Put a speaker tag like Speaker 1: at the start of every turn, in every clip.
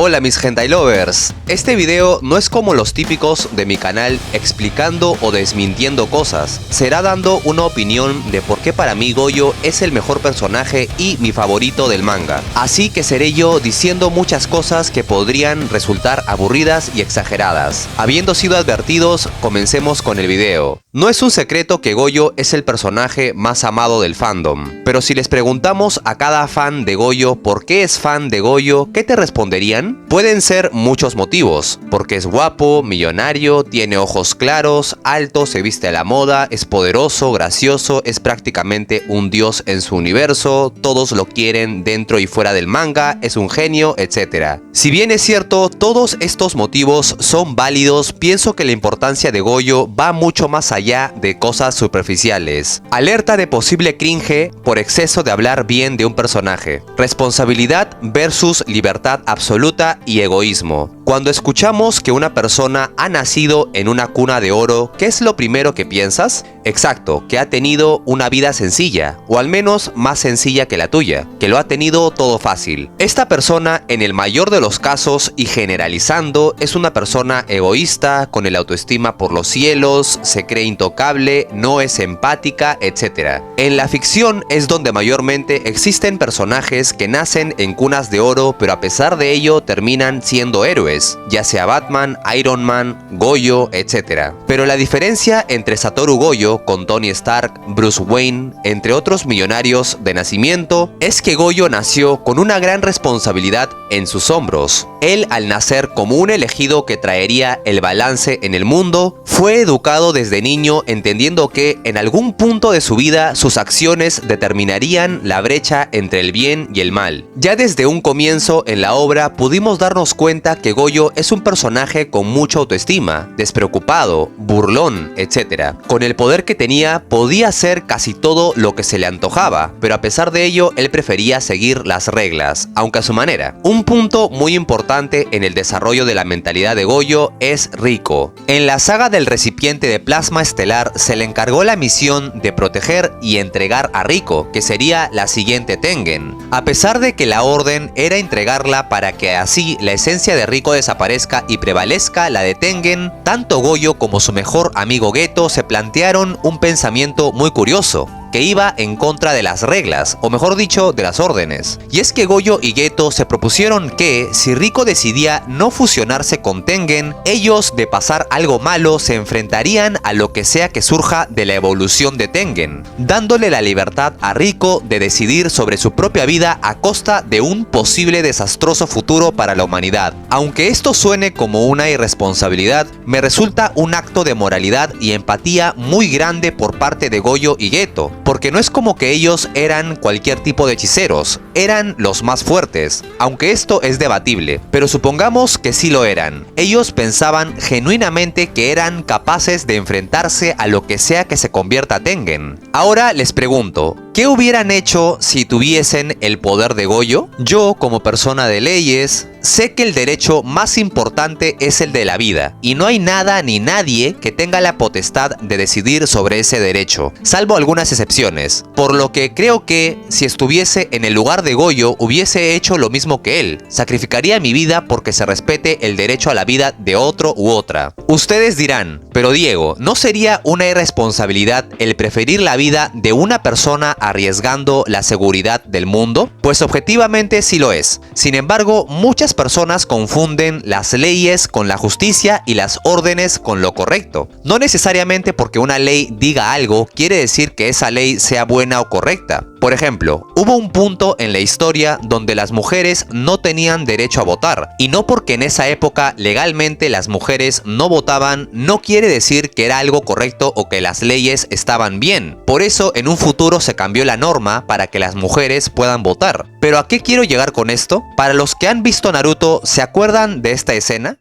Speaker 1: Hola mis hentai lovers, este video no es como los típicos de mi canal explicando o desmintiendo cosas, será dando una opinión de por qué para mí Goyo es el mejor personaje y mi favorito del manga. Así que seré yo diciendo muchas cosas que podrían resultar aburridas y exageradas. Habiendo sido advertidos, comencemos con el video. No es un secreto que Goyo es el personaje más amado del fandom, pero si les preguntamos a cada fan de Goyo por qué es fan de Goyo, ¿qué te responderían? Pueden ser muchos motivos, porque es guapo, millonario, tiene ojos claros, alto, se viste a la moda, es poderoso, gracioso, es prácticamente un dios en su universo, todos lo quieren dentro y fuera del manga, es un genio, etc. Si bien es cierto, todos estos motivos son válidos, pienso que la importancia de Goyo va mucho más allá de cosas superficiales. Alerta de posible cringe por exceso de hablar bien de un personaje. Responsabilidad versus libertad absoluta y egoísmo. Cuando escuchamos que una persona ha nacido en una cuna de oro, ¿qué es lo primero que piensas? Exacto, que ha tenido una vida sencilla, o al menos más sencilla que la tuya, que lo ha tenido todo fácil. Esta persona, en el mayor de los casos y generalizando, es una persona egoísta, con el autoestima por los cielos, se cree intocable, no es empática, etc. En la ficción es donde mayormente existen personajes que nacen en cunas de oro, pero a pesar de ello terminan siendo héroes, ya sea Batman, Iron Man, Goyo, etc. Pero la diferencia entre Satoru Goyo con Tony Stark, Bruce Wayne, entre otros millonarios de nacimiento, es que Goyo nació con una gran responsabilidad en sus hombros. Él, al nacer como un elegido que traería el balance en el mundo, fue educado desde niño entendiendo que en algún punto de su vida sus acciones determinarían la brecha entre el bien y el mal. Ya desde un comienzo en la obra pudimos darnos cuenta que Goyo es un personaje con mucha autoestima, despreocupado, burlón, etc. Con el poder que tenía podía hacer casi todo lo que se le antojaba, pero a pesar de ello él prefería seguir las reglas, aunque a su manera. Un punto muy importante en el desarrollo de la mentalidad de Goyo es Rico. En la saga del recipiente de plasma estelar se le encargó la misión de proteger y entregar a Rico, que sería la siguiente Tengen. A pesar de que la orden era entregarla para que así la esencia de Rico desaparezca y prevalezca la de Tengen, tanto Goyo como su mejor amigo Geto se plantearon un pensamiento muy curioso, que iba en contra de las reglas, o mejor dicho, de las órdenes. Y es que Goyo y Geto se propusieron que, si Rico decidía no fusionarse con Tengen, ellos, de pasar algo malo, se enfrentarían a lo que sea que surja de la evolución de Tengen, dándole la libertad a Rico de decidir sobre su propia vida a costa de un posible desastroso futuro para la humanidad. Aunque esto suene como una irresponsabilidad, me resulta un acto de moralidad y empatía muy grande por parte de Goyo y Geto, porque no es como que ellos eran cualquier tipo de hechiceros, eran los más fuertes, aunque esto es debatible, pero supongamos que sí lo eran. Ellos pensaban genuinamente que eran capaces de enfrentarse a lo que sea que se convierta Tengen. Ahora les pregunto, ¿qué hubieran hecho si tuviesen el poder de Goyo? Yo, como persona de leyes, sé que el derecho más importante es el de la vida, y no hay nada ni nadie que tenga la potestad de decidir sobre ese derecho, salvo algunas excepciones, por lo que creo que, si estuviese en el lugar de Goyo, hubiese hecho lo mismo que él, sacrificaría mi vida porque se respete el derecho a la vida de otro u otra. Ustedes dirán, pero Diego, ¿no sería una irresponsabilidad el preferir la vida de una persona arriesgando la seguridad del mundo? Pues objetivamente sí lo es. Sin embargo, muchas personas confunden las leyes con la justicia y las órdenes con lo correcto. No necesariamente porque una ley diga algo quiere decir que esa ley sea buena o correcta. Por ejemplo, hubo un punto en la historia donde las mujeres no tenían derecho a votar, y no porque en esa época legalmente las mujeres no votaban no quiere decir que era algo correcto o que las leyes estaban bien. Por eso en un futuro se cambió la norma para que las mujeres puedan votar. ¿Pero a qué quiero llegar con esto? Para los que han visto Naruto, ¿se acuerdan de esta escena?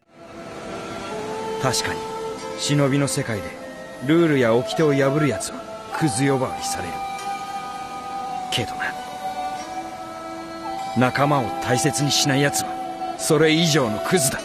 Speaker 2: 確かに忍びの世界でルールや掟を破るやつはクズ呼ばわりされるけどな仲間を大切にしないやつはそれ以上のクズだ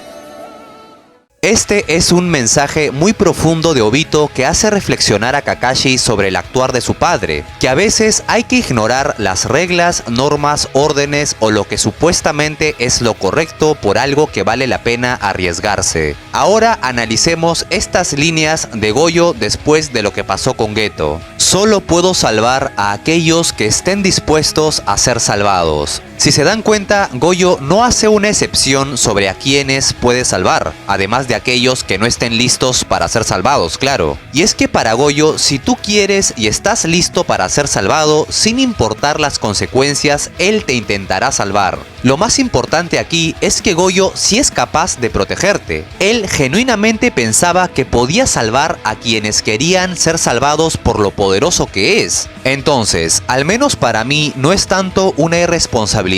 Speaker 1: Este es un mensaje muy profundo de Obito que hace reflexionar a Kakashi sobre el actuar de su padre, que a veces hay que ignorar las reglas, normas, órdenes o lo que supuestamente es lo correcto por algo que vale la pena arriesgarse. Ahora analicemos estas líneas de Goyo después de lo que pasó con Geto. Solo puedo salvar a aquellos que estén dispuestos a ser salvados. Si se dan cuenta, Goyo no hace una excepción sobre a quienes puede salvar, además de aquellos que no estén listos para ser salvados, claro. Y es que para Goyo, si tú quieres y estás listo para ser salvado, sin importar las consecuencias, él te intentará salvar. Lo más importante aquí es que Goyo sí es capaz de protegerte. Él genuinamente pensaba que podía salvar a quienes querían ser salvados por lo poderoso que es. Entonces, al menos para mí, no es tanto una irresponsabilidad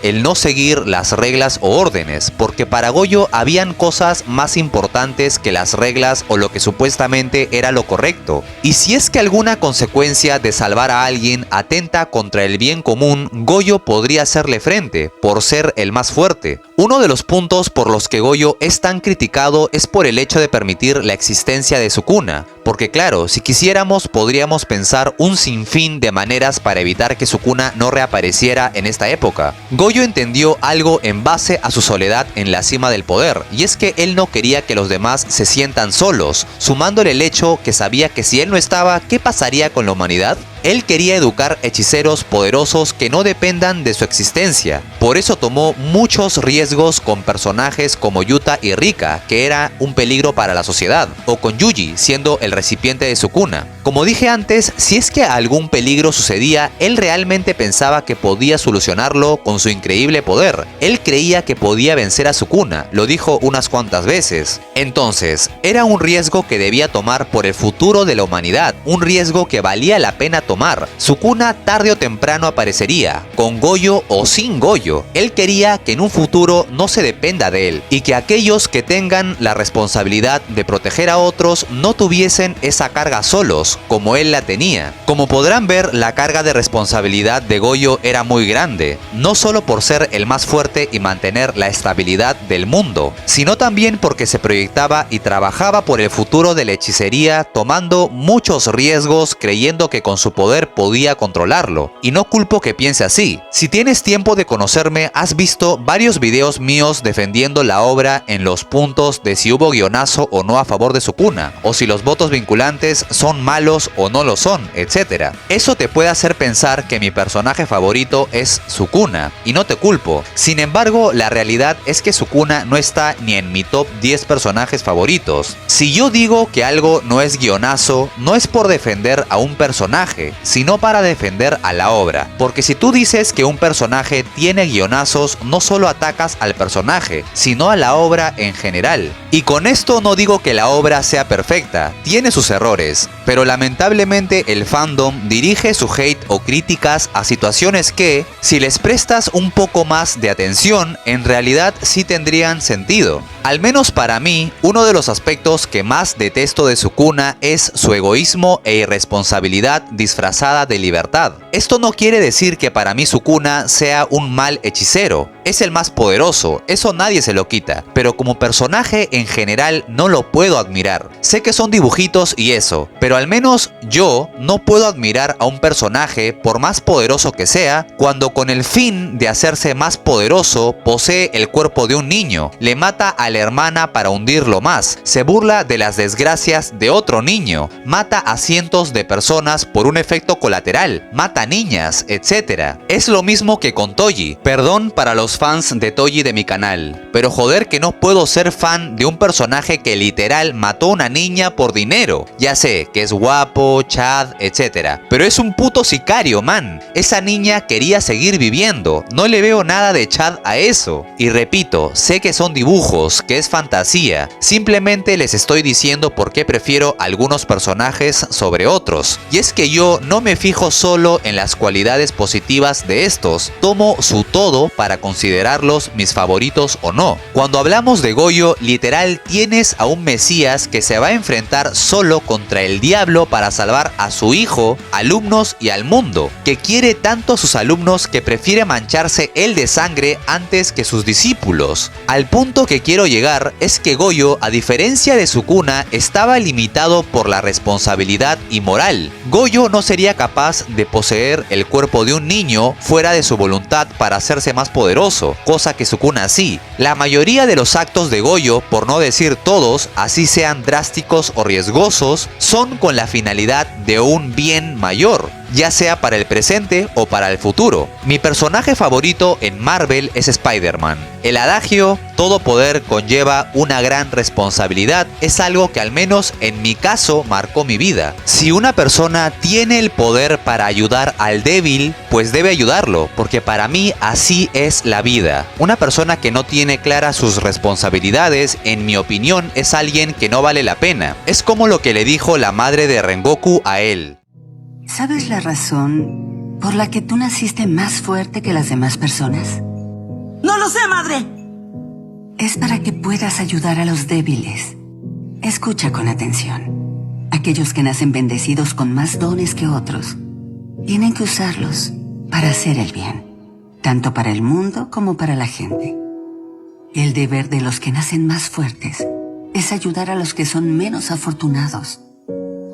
Speaker 1: el no seguir las reglas o órdenes, porque para Goyo habían cosas más importantes que las reglas o lo que supuestamente era lo correcto. Y si es que alguna consecuencia de salvar a alguien atenta contra el bien común, Goyo podría hacerle frente, por ser el más fuerte. Uno de los puntos por los que Goyo es tan criticado es por el hecho de permitir la existencia de Sukuna, porque claro, si quisiéramos podríamos pensar un sinfín de maneras para evitar que Sukuna no reapareciera en esta época. Goyo entendió algo en base a su soledad en la cima del poder, y es que él no quería que los demás se sientan solos, sumándole el hecho que sabía que si él no estaba, ¿qué pasaría con la humanidad? Él quería educar hechiceros poderosos que no dependan de su existencia. Por eso tomó muchos riesgos con personajes como Yuta y Rika, que era un peligro para la sociedad, o con Yuji, siendo el recipiente de Sukuna. Como dije antes, si es que algún peligro sucedía, él realmente pensaba que podía solucionarlo con su increíble poder. Él creía que podía vencer a Sukuna, lo dijo unas cuantas veces. Entonces, era un riesgo que debía tomar por el futuro de la humanidad, un riesgo que valía la pena tomar. Sukuna tarde o temprano aparecería, con Goyo o sin Goyo. Él quería que en un futuro no se dependa de él, y que aquellos que tengan la responsabilidad de proteger a otros no tuviesen esa carga solos, como él la tenía. Como podrán ver, la carga de responsabilidad de Goyo era muy grande, no solo por ser el más fuerte y mantener la estabilidad del mundo, sino también porque se proyectaba y trabajaba por el futuro de la hechicería, tomando muchos riesgos creyendo que con su poder podía controlarlo. Y no culpo que piense así. Si tienes tiempo de conocerme, has visto varios videos míos defendiendo la obra en los puntos de si hubo guionazo o no a favor de Sukuna, o si los votos vinculantes son malos o no lo son, etc. Eso te puede hacer pensar que mi personaje favorito es Sukuna, y no te culpo. Sin embargo, la realidad es que Sukuna no está ni en mi top 10 personajes favoritos. Si yo digo que algo no es guionazo, no es por defender a un personaje, sino para defender a la obra. Porque si tú dices que un personaje tiene guionazos, no solo atacas al personaje, sino a la obra en general. Y con esto no digo que la obra sea perfecta, tiene sus errores, pero lamentablemente el fandom dirige su hate o críticas a situaciones que, si les prestas un poco más de atención, en realidad sí tendrían sentido. Al menos para mí, uno de los aspectos que más detesto de Sukuna es su egoísmo e irresponsabilidad disfrazada de libertad. Esto no quiere decir que para mí Sukuna sea un mal hechicero. Es el más poderoso, eso nadie se lo quita, pero como personaje en general no lo puedo admirar. Sé que son dibujitos y eso, pero al menos yo no puedo admirar a un personaje, por más poderoso que sea, cuando con el fin de hacerse más poderoso posee el cuerpo de un niño, le mata a la hermana para hundirlo más, se burla de las desgracias de otro niño, mata a cientos de personas por un efecto colateral, mata niñas, etc. Es lo mismo que con Toji. Perdón para los fans de Toji de mi canal, pero joder que no puedo ser fan de un personaje que literal mató a una niña por dinero. Ya sé que es guapo, Chad, etc. pero es un puto sicario, man. Esa niña quería seguir viviendo, no le veo nada de Chad a eso. Y repito, sé que son dibujos, que es fantasía, simplemente les estoy diciendo por qué prefiero algunos personajes sobre otros. Y es que yo no me fijo solo en las cualidades positivas de estos, tomo su todo para considerarlos mis favoritos o no. Cuando hablamos de Goyo, literal tienes a un mesías que se va a enfrentar solo contra el diablo para salvar a su hijo, alumnos y al mundo, que quiere tanto a sus alumnos que prefiere mancharse él de sangre antes que sus discípulos. Al punto que quiero llegar es que Goyo, a diferencia de Sukuna, estaba limitado por la responsabilidad y moral. Goyo no sería capaz de poseer el cuerpo de un niño fuera de su voluntad para hacerse más poderoso, cosa que Sukuna sí. La mayoría de los actos de Goyo, por no decir todos, así sean drásticos o riesgosos, son con la finalidad de un bien mayor, ya sea para el presente o para el futuro. Mi personaje favorito en Marvel es Spider-Man. El adagio, todo poder conlleva una gran responsabilidad, es algo que al menos en mi caso marcó mi vida. Si una persona tiene el poder para ayudar al débil, pues debe ayudarlo, porque para mí así es la vida. Una persona que no tiene claras sus responsabilidades, en mi opinión, es alguien que no vale la pena. Es como lo que le dijo la madre de Rengoku a él.
Speaker 3: ¿Sabes la razón por la que tú naciste más fuerte que las demás personas?
Speaker 4: ¡No lo sé, madre!
Speaker 3: Es para que puedas ayudar a los débiles. Escucha con atención. Aquellos que nacen bendecidos con más dones que otros, tienen que usarlos para hacer el bien, tanto para el mundo como para la gente. El deber de los que nacen más fuertes es ayudar a los que son menos afortunados.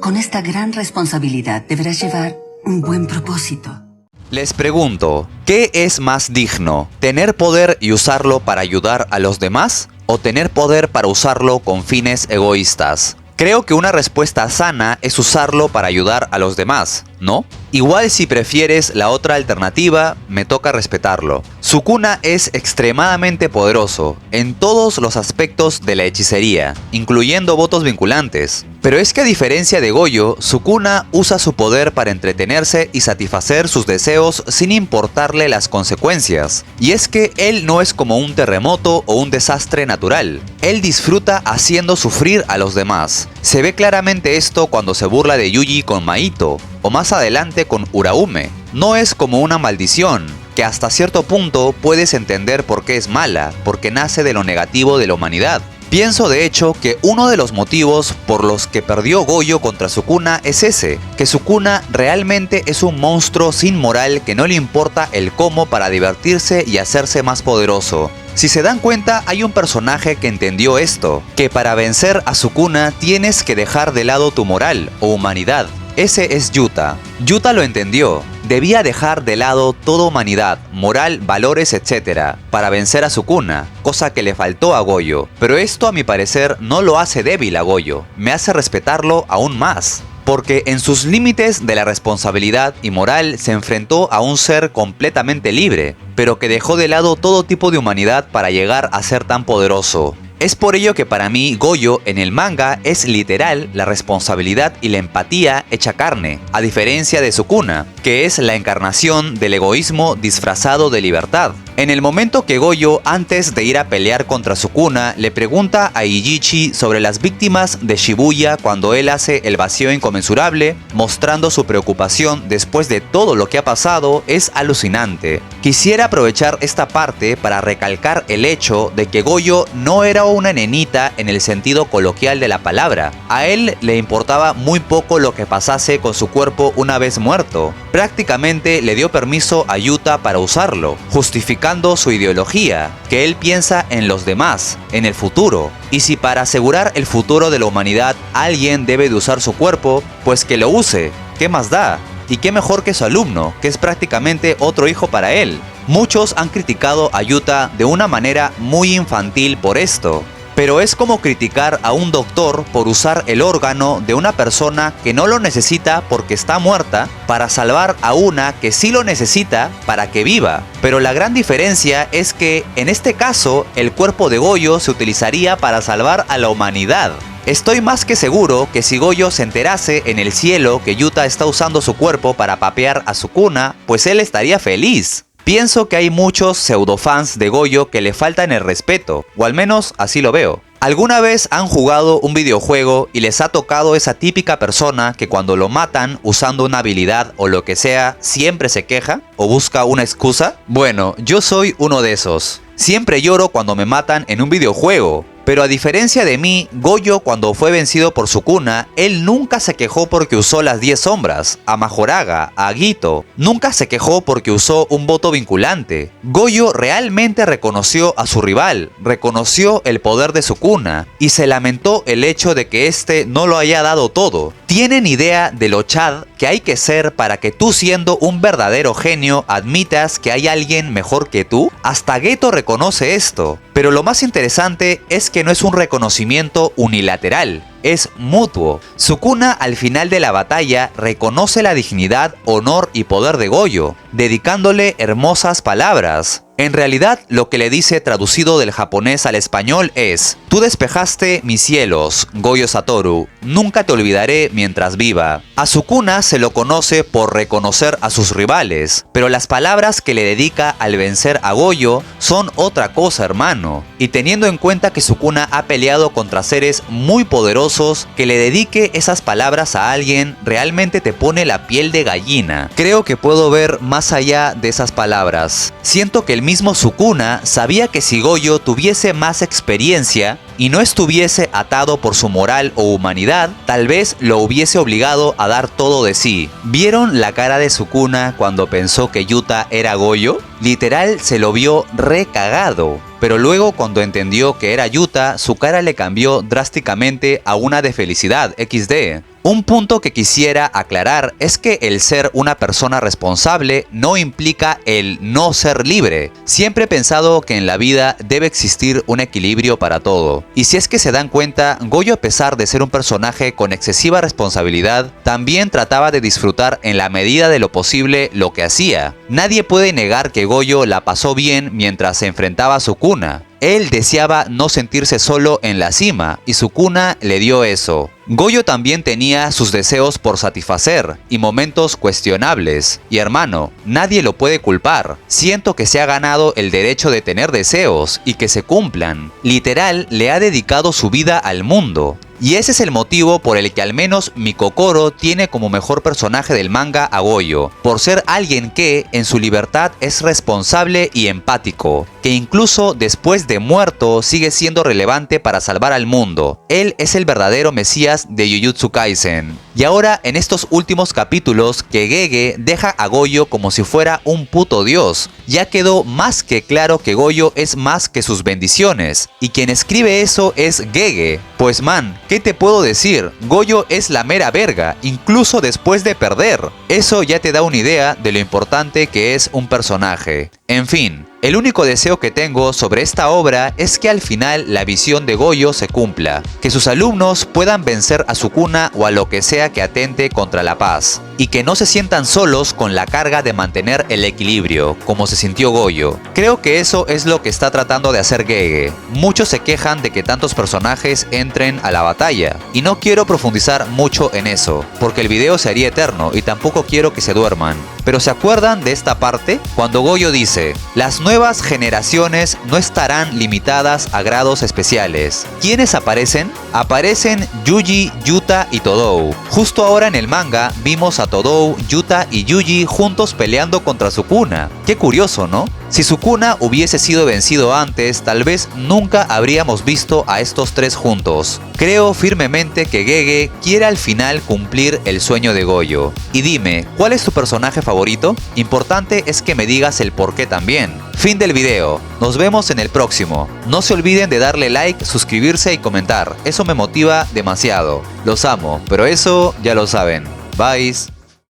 Speaker 3: Con esta gran responsabilidad deberás llevar un buen propósito.
Speaker 1: Les pregunto, ¿qué es más digno? ¿Tener poder y usarlo para ayudar a los demás? ¿O tener poder para usarlo con fines egoístas? Creo que una respuesta sana es usarlo para ayudar a los demás, ¿no? Igual si prefieres la otra alternativa, me toca respetarlo. Sukuna es extremadamente poderoso en todos los aspectos de la hechicería, incluyendo votos vinculantes. Pero es que a diferencia de Goyo, Sukuna usa su poder para entretenerse y satisfacer sus deseos sin importarle las consecuencias. Y es que él no es como un terremoto o un desastre natural. Él disfruta haciendo sufrir a los demás. Se ve claramente esto cuando se burla de Yuji con Maito, o más adelante con Uraume. No es como una maldición, que hasta cierto punto puedes entender por qué es mala, porque nace de lo negativo de la humanidad. Pienso de hecho que uno de los motivos por los que perdió Goyo contra Sukuna es ese, que Sukuna realmente es un monstruo sin moral que no le importa el cómo para divertirse y hacerse más poderoso. Si se dan cuenta, hay un personaje que entendió esto, que para vencer a Sukuna tienes que dejar de lado tu moral o humanidad. Ese es Yuta. Yuta lo entendió. Debía dejar de lado toda humanidad, moral, valores, etc. para vencer a Sukuna, cosa que le faltó a Goyo. Pero esto a mi parecer no lo hace débil a Goyo, me hace respetarlo aún más. Porque en sus límites de la responsabilidad y moral se enfrentó a un ser completamente libre, pero que dejó de lado todo tipo de humanidad para llegar a ser tan poderoso. Es por ello que para mí Goyo en el manga es literal la responsabilidad y la empatía hecha carne, a diferencia de Sukuna, que es la encarnación del egoísmo disfrazado de libertad. En el momento que Goyo, antes de ir a pelear contra Sukuna, le pregunta a Iichi sobre las víctimas de Shibuya cuando él hace el vacío inconmensurable, mostrando su preocupación después de todo lo que ha pasado, es alucinante. Quisiera aprovechar esta parte para recalcar el hecho de que Goyo no era una nenita en el sentido coloquial de la palabra. A él le importaba muy poco lo que pasase con su cuerpo una vez muerto. Prácticamente le dio permiso a Yuta para usarlo, justificando su ideología, que él piensa en los demás, en el futuro. Y si para asegurar el futuro de la humanidad alguien debe de usar su cuerpo, pues que lo use. ¿Qué más da? Y qué mejor que su alumno, que es prácticamente otro hijo para él. Muchos han criticado a Yuta de una manera muy infantil por esto. Pero es como criticar a un doctor por usar el órgano de una persona que no lo necesita porque está muerta para salvar a una que sí lo necesita para que viva. Pero la gran diferencia es que en este caso el cuerpo de Goyo se utilizaría para salvar a la humanidad. Estoy más que seguro que si Goyo se enterase en el cielo que Yuta está usando su cuerpo para papear a Sukuna, pues él estaría feliz. Pienso que hay muchos pseudofans de Goyo que le faltan el respeto, o al menos así lo veo. ¿Alguna vez han jugado un videojuego y les ha tocado esa típica persona que cuando lo matan usando una habilidad o lo que sea, siempre se queja o busca una excusa? Bueno, yo soy uno de esos. Siempre lloro cuando me matan en un videojuego, Pero a diferencia de mí, Goyo cuando fue vencido por Sukuna, él nunca se quejó porque usó las 10 sombras, a Majoraga, a Agito, nunca se quejó porque usó un voto vinculante. Goyo realmente reconoció a su rival, reconoció el poder de Sukuna y se lamentó el hecho de que este no lo haya dado todo. ¿Tienen idea de lo chad que hay que ser para que tú, siendo un verdadero genio, admitas que hay alguien mejor que tú? Hasta Geto reconoce esto. Pero lo más interesante es que no es un reconocimiento unilateral, es mutuo. Sukuna al final de la batalla reconoce la dignidad, honor y poder de Goyo, dedicándole hermosas palabras. En realidad, lo que le dice traducido del japonés al español es: tú despejaste mis cielos, Goyo Satoru, nunca te olvidaré mientras viva. A Sukuna se lo conoce por reconocer a sus rivales, pero las palabras que le dedica al vencer a Goyo son otra cosa, hermano. Y teniendo en cuenta que Sukuna ha peleado contra seres muy poderosos, que le dedique esas palabras a alguien realmente te pone la piel de gallina. Creo que puedo ver más allá de esas palabras. Siento que el mismo Sukuna sabía que si Goyo tuviese más experiencia y no estuviese atado por su moral o humanidad, tal vez lo hubiese obligado a dar todo de sí. ¿Vieron la cara de Sukuna cuando pensó que Yuta era Goyo? Literal se lo vio recagado. Pero luego cuando entendió que era Yuta, su cara le cambió drásticamente a una de felicidad XD. Un punto que quisiera aclarar es que el ser una persona responsable no implica el no ser libre. Siempre he pensado que en la vida debe existir un equilibrio para todo. Y si es que se dan cuenta, Goyo, a pesar de ser un personaje con excesiva responsabilidad, también trataba de disfrutar en la medida de lo posible lo que hacía. Nadie puede negar que Goyo la pasó bien mientras se enfrentaba a Sukuna. Él deseaba no sentirse solo en la cima y Sukuna le dio eso. Goyo también tenía sus deseos por satisfacer y momentos cuestionables. Y hermano, nadie lo puede culpar. Siento que se ha ganado el derecho de tener deseos y que se cumplan. Literal, le ha dedicado su vida al mundo. Y ese es el motivo por el que al menos mi Kokoro tiene como mejor personaje del manga a Goyo, por ser alguien que en su libertad es responsable y empático, que incluso después de muerto sigue siendo relevante para salvar al mundo. Él es el verdadero mesías de Jujutsu Kaisen. Y ahora en estos últimos capítulos que Gege deja a Goyo como si fuera un puto dios, ya quedó más que claro que Goyo es más que sus bendiciones, y quien escribe eso es Gege. Pues man, ¿qué te puedo decir? Goyo es la mera verga, incluso después de perder. Eso ya te da una idea de lo importante que es un personaje. En fin, el único deseo que tengo sobre esta obra es que al final la visión de Goyo se cumpla, que sus alumnos puedan vencer a Sukuna o a lo que sea que atente contra la paz, y que no se sientan solos con la carga de mantener el equilibrio, como se sintió Goyo. Creo que eso es lo que está tratando de hacer Gege. Muchos se quejan de que tantos personajes entren a la batalla, y no quiero profundizar mucho en eso, porque el video se haría eterno y tampoco quiero que se duerman. Pero ¿se acuerdan de esta parte? Cuando Goyo dice: las nuevas generaciones no estarán limitadas a grados especiales. ¿Quiénes aparecen? Aparecen Yuji, Yuta y Todou. Justo ahora en el manga vimos a Todou, Yuta y Yuji juntos peleando contra Sukuna. Qué curioso, ¿no? Si Sukuna hubiese sido vencido antes, tal vez nunca habríamos visto a estos tres juntos. Creo firmemente que Gege quiere al final cumplir el sueño de Goyo. Y dime, ¿cuál es tu personaje favorito? Importante es que me digas el porqué también. Fin del video. Nos vemos en el próximo. No se olviden de darle like, suscribirse y comentar. Eso me motiva demasiado. Los amo, pero eso ya lo saben. Bye.